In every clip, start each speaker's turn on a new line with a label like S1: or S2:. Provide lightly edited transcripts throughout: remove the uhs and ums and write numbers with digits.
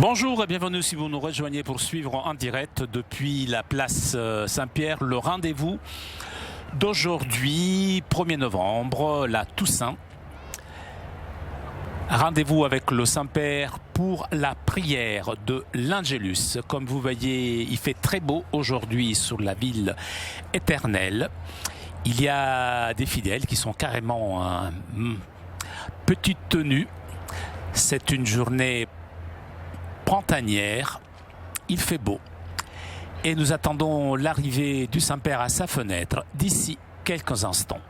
S1: Bonjour et bienvenue si vous nous rejoignez pour suivre en direct depuis la place Saint-Pierre le rendez-vous d'aujourd'hui, 1er novembre, la Toussaint. Rendez-vous avec le Saint-Père pour la prière de l'Angélus. Comme vous voyez, il fait très beau aujourd'hui sur la ville éternelle. Il y a des fidèles qui sont carrément en petite tenue. C'est une journée printanière, il fait beau et nous attendons l'arrivée du Saint-Père à sa fenêtre d'ici quelques instants.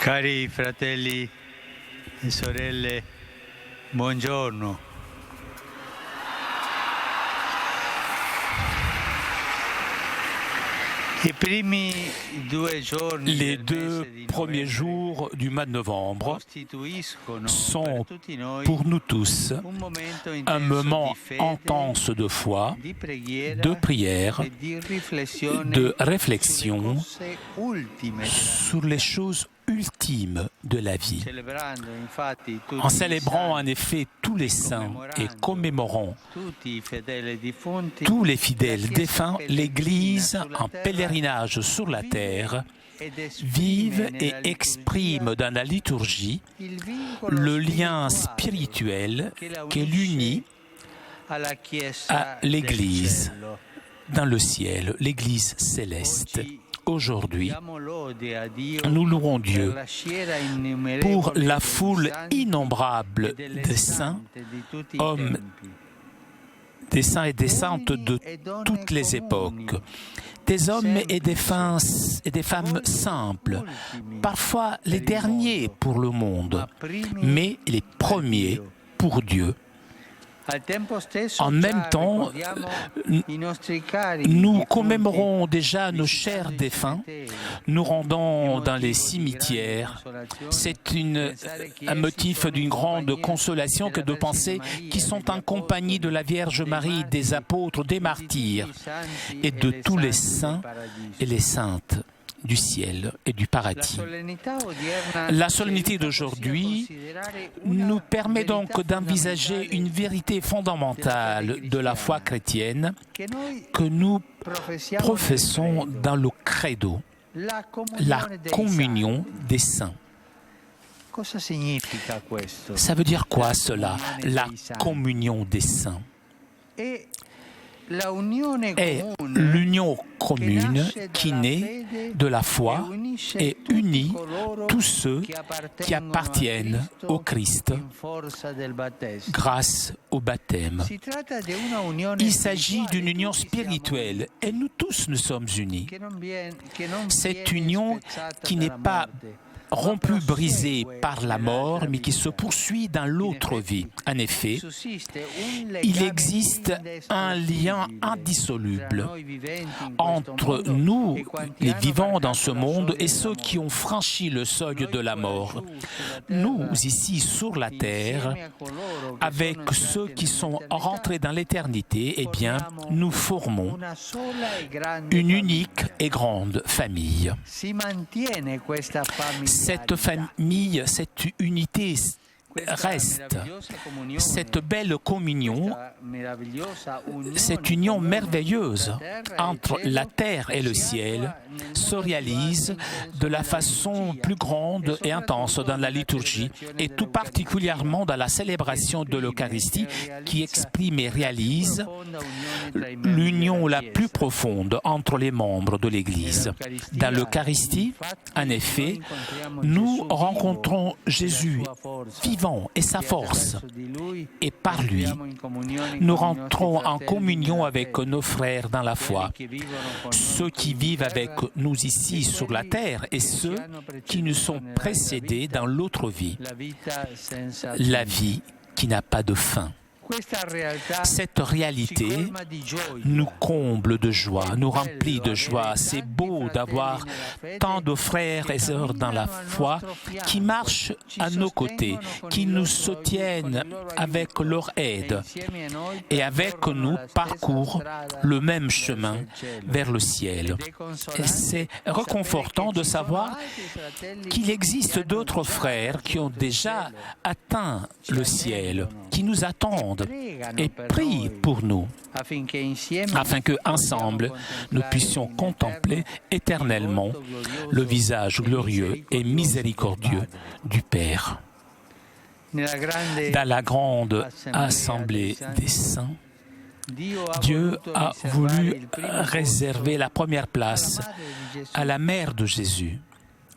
S2: Cari fratelli e sorelle, buongiorno.
S1: Les 2 premiers jours du mois de novembre sont pour nous tous un moment intense de foi, de prière, de réflexion sur les choses ultimes de la vie. En célébrant en effet tous les saints et commémorant tous les fidèles défunts, l'Église, en pèlerinage sur la terre, vive et exprime dans la liturgie le lien spirituel qui l'unit à l'Église dans le ciel, l'Église céleste. Aujourd'hui, nous louons Dieu pour la foule innombrable des saints, hommes, des saints et des saintes de toutes les époques, des hommes et des femmes simples, parfois les derniers pour le monde, mais les premiers pour Dieu. En même temps, nous commémorons déjà nos chers défunts, nous rendons dans les cimetières. C'est un motif d'une grande consolation que de penser qu'ils sont en compagnie de la Vierge Marie, des apôtres, des martyrs et de tous les saints et les saintes du ciel et du paradis. La solennité d'aujourd'hui nous permet donc d'envisager une vérité fondamentale de la foi chrétienne que nous professons dans le credo, la communion des saints. Ça veut dire quoi cela, la communion des saints? Est l'union commune qui naît de la foi et unit tous ceux qui appartiennent au Christ grâce au baptême. Il s'agit d'une union spirituelle et nous tous nous sommes unis. Cette union qui n'est pas rompu, brisé par la mort, mais qui se poursuit dans l'autre vie. En effet, il existe un lien indissoluble entre nous, les vivants dans ce monde, et ceux qui ont franchi le seuil de la mort. Nous, ici sur la terre, avec ceux qui sont rentrés dans l'éternité, eh bien, nous formons une unique et grande famille. Cette famille, cette unité reste, cette belle communion, cette union merveilleuse entre la terre et le ciel se réalise de la façon plus grande et intense dans la liturgie et tout particulièrement dans la célébration de l'Eucharistie qui exprime et réalise l'union la plus profonde entre les membres de l'Église. Dans l'Eucharistie, en effet, nous rencontrons Jésus vivant et sa force, et par lui, nous rentrons en communion avec nos frères dans la foi, ceux qui vivent avec nous ici sur la terre et ceux qui nous sont précédés dans l'autre vie, la vie qui n'a pas de fin. Cette réalité nous comble de joie, nous remplit de joie. C'est beau beau d'avoir tant de frères et sœurs dans la foi qui marchent à nos côtés, qui nous soutiennent avec leur aide et avec nous parcourent le même chemin vers le ciel. Et c'est réconfortant de savoir qu'il existe d'autres frères qui ont déjà atteint le ciel, qui nous attendent et prient pour nous, afin qu'ensemble, nous puissions contempler éternellement le visage glorieux et miséricordieux du Père. Dans la grande assemblée des saints, Dieu a voulu réserver la première place à la mère de Jésus.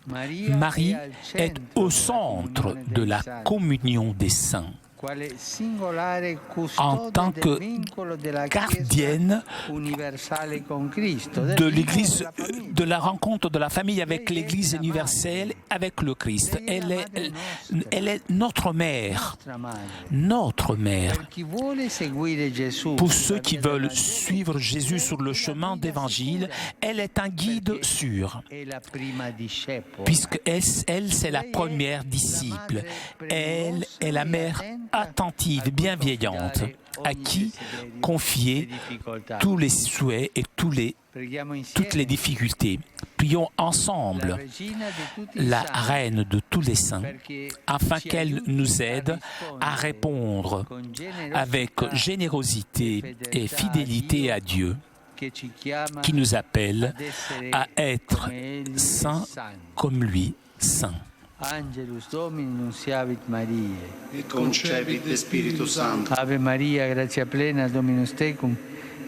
S1: Marie est au centre de la communion des saints. En tant que gardienne de l'Église, de la rencontre de la famille avec l'Église universelle, avec le Christ. Elle est notre mère. Notre mère. Pour ceux qui veulent suivre Jésus sur le chemin d'Évangile, elle est un guide sûr. Puisqu'elle, c'est la première disciple. Elle est la mère attentive, bienveillante, à qui confier tous les souhaits et toutes les difficultés. Prions ensemble la reine de tous les saints, afin qu'elle nous aide à répondre avec générosité et fidélité à Dieu, qui nous appelle à être saints comme lui, saint.
S3: Angelus Domini nunciavit Mariae.
S4: Et concepit de Spiritu Sancto.
S3: Ave Maria, gratia plena, Dominus tecum,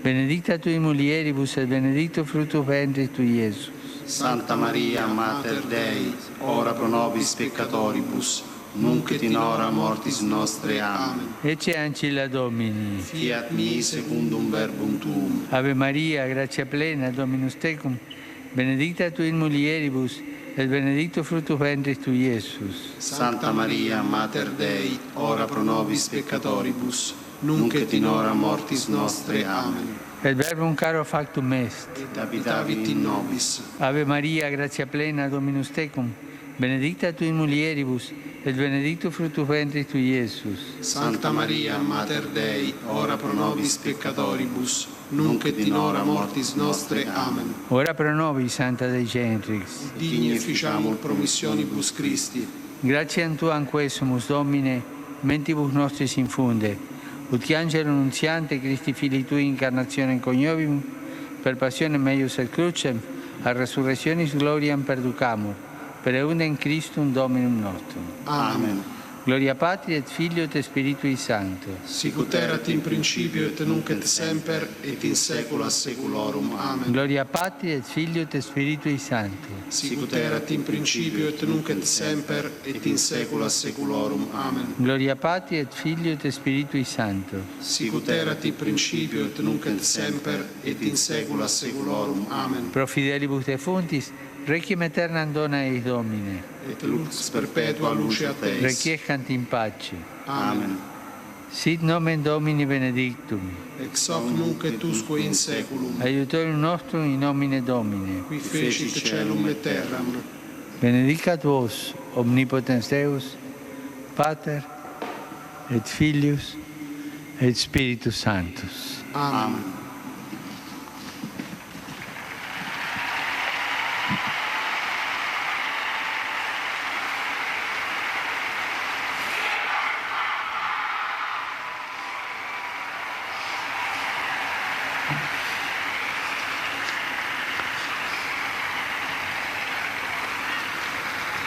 S3: benedicta tui mulieribus et benedictus fructus ventris tui, Iesus.
S4: Santa Maria, Mater Dei, ora pro nobis peccatoribus, nunc et in hora mortis nostre. Amen.
S3: Ecce ancilla Domini.
S4: Fiat mihi secundum verbum tuum.
S3: Ave Maria, gratia plena, Dominus tecum, benedicta tui mulieribus, et benedictus fructus ventris tui, Iesus.
S4: Santa Maria, Mater Dei, ora pro nobis peccatoribus, nunc et in hora mortis nostre. Amen.
S3: Et verbum caro factum est.
S4: Et habitavit in nobis.
S3: Ave Maria, gratia plena, Dominus tecum, benedicta tui mulieribus, et benedictus fructus ventris tui, Iesus.
S4: Santa Maria, Mater Dei, ora pro nobis peccatoribus, nunc et in hora mortis nostre. Amen.
S3: Ora pro nobis, Santa Dei Gentrix.
S4: Digni efficiamur promissionibus Christi.
S3: Gratiam Tuam quesumus, Domine, mentibus nostris infunde, ut angelo nuntiante Christi Filii Tui incarnationem coniovimus, per passionem meius et crucem, a resurrectionis gloriam perducamur, per eundem Christum Dominum nostrum.
S4: Amen.
S3: Gloria Patri et Filio et Spiritui Sancto.
S4: Sicut erat in principio et nunc et semper et in saecula saeculorum. Amen.
S3: Gloria Patri et Filio et Spiritui Sancto.
S4: Sicut erat in principio et nunc et semper et in saecula saeculorum. Amen.
S3: Gloria Patri et Filio et Spiritui Sancto.
S4: Sicut erat in principio et nunc et semper et in saecula saeculorum. Amen.
S3: Pro fidelibus defunctis, requiem aeternam dona eis Domine.
S4: Et lux perpetua luceat eis.
S3: Requiescant in pace.
S4: Amen.
S3: Sit nomen Domini benedictum.
S4: Ex hoc nunc et usque in saeculum.
S3: Aiutorium nostrum in nomine Domini.
S4: Qui fecit caelum et terram.
S3: Benedicat vos, omnipotens Deus, Pater, et Filius, et Spiritus Sanctus.
S4: Amen.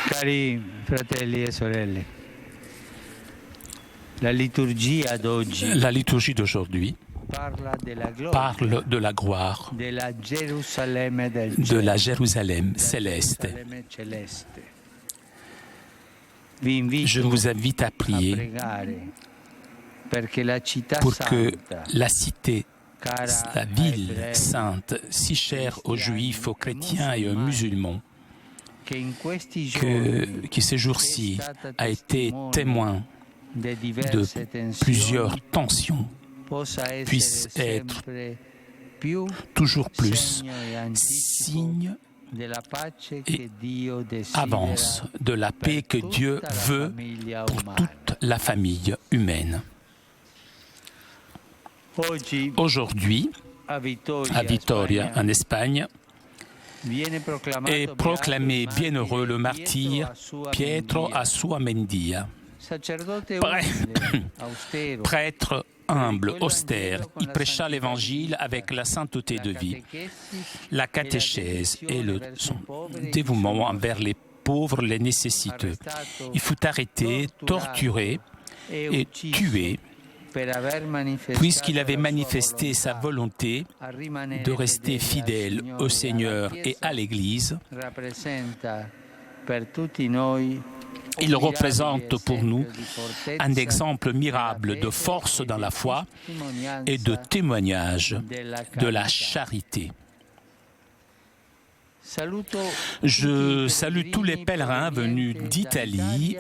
S3: Cari fratelli e sorelle, la liturgia d'oggi
S1: La liturgie d'aujourd'hui parle de la gloire
S3: della Gerusalemme del
S1: de
S3: cielo,
S1: la Jérusalem céleste.
S3: Gerusalemme celeste. Vi invito
S1: Je vous invite à
S3: a
S1: prier
S3: pregare perché la città
S1: pour que
S3: santa,
S1: la cité,
S3: cara
S1: la
S3: ai
S1: ville
S3: ebrei,
S1: sainte, si chère aux juifs, aux chrétiens et aux musulmans,
S3: che in questi giorni
S1: qui ces jours-ci a été témoin
S3: de
S1: de
S3: diverse tensioni,
S1: plusieurs tensions,
S3: possa
S1: puisse
S3: essere
S1: être
S3: sempre più
S1: toujours plus
S3: segno e anticipo
S1: signe et avance de la paix que Dieu veut pour toute la famille humaine. Aujourd'hui, à Vitoria, en Espagne, est proclamé bienheureux le martyr Pietro Asuamendia. Prêtre humble, austère, il prêcha l'Évangile avec la sainteté de vie, la catéchèse et son dévouement envers les pauvres, les nécessiteux. Il fut arrêté, torturé et tué puisqu'il avait manifesté sa volonté de rester fidèle au Seigneur et à l'Église. Il représente pour nous un exemple mirable de force dans la foi et de témoignage de la charité. Je salue tous les pèlerins venus d'Italie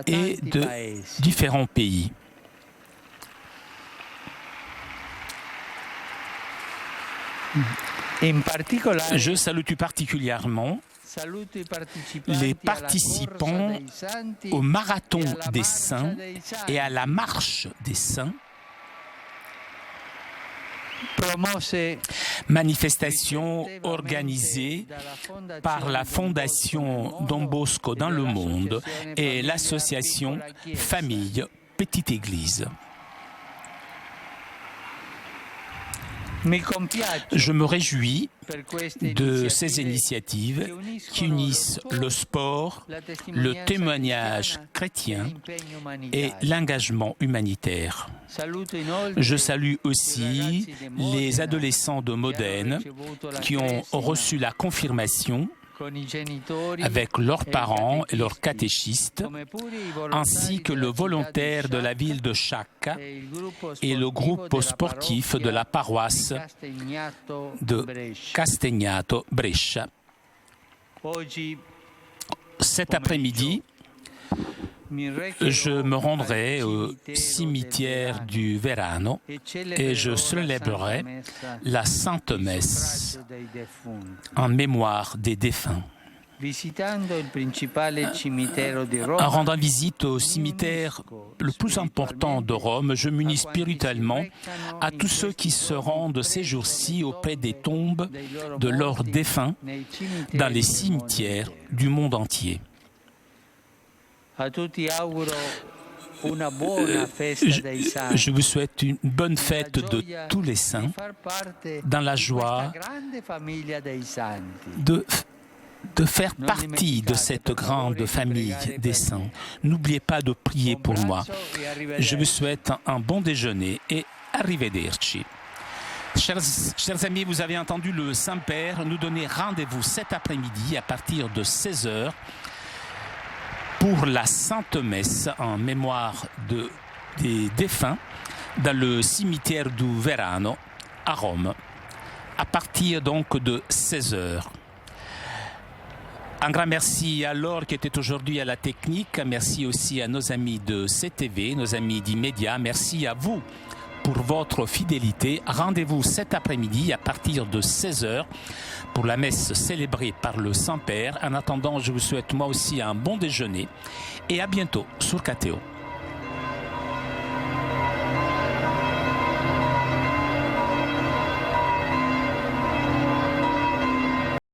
S1: et de différents pays. Je salue tout particulièrement les participants au marathon des saints et à la marche des saints, manifestation organisée par la Fondation Don Bosco dans le monde et l'association Famille Petite Église. Je me réjouis de ces initiatives qui unissent le sport, le témoignage chrétien et l'engagement humanitaire. Je salue aussi les adolescents de Modène qui ont reçu la confirmation avec leurs parents et leurs catéchistes, ainsi que le volontaire de la ville de Sciacca et le groupe sportif de la paroisse de Castagnato Brescia. Cet après-midi, je me rendrai au cimetière du Verano et je célébrerai la Sainte Messe en mémoire des défunts. En rendant visite au cimetière le plus important de Rome, je m'unis spirituellement à tous ceux qui se rendent ces jours-ci auprès des tombes de leurs défunts dans les cimetières du monde entier. Je vous souhaite une bonne fête de tous les saints dans la joie de faire partie de cette grande famille des saints. N'oubliez pas de prier pour moi. Je vous souhaite un bon déjeuner et arrivederci. Chers amis, vous avez entendu le Saint-Père nous donner rendez-vous cet après-midi à partir de 16h pour la Sainte Messe en mémoire des défunts dans le cimetière du Verano à Rome, à partir donc de 16h. Un grand merci à Laure qui était aujourd'hui à la technique. Merci aussi à nos amis de CTV, nos amis d'Immédiat. Merci à vous pour votre fidélité. Rendez-vous cet après-midi à partir de 16h pour la messe célébrée par le Saint-Père. En attendant, je vous souhaite moi aussi un bon déjeuner et à bientôt sur KTO.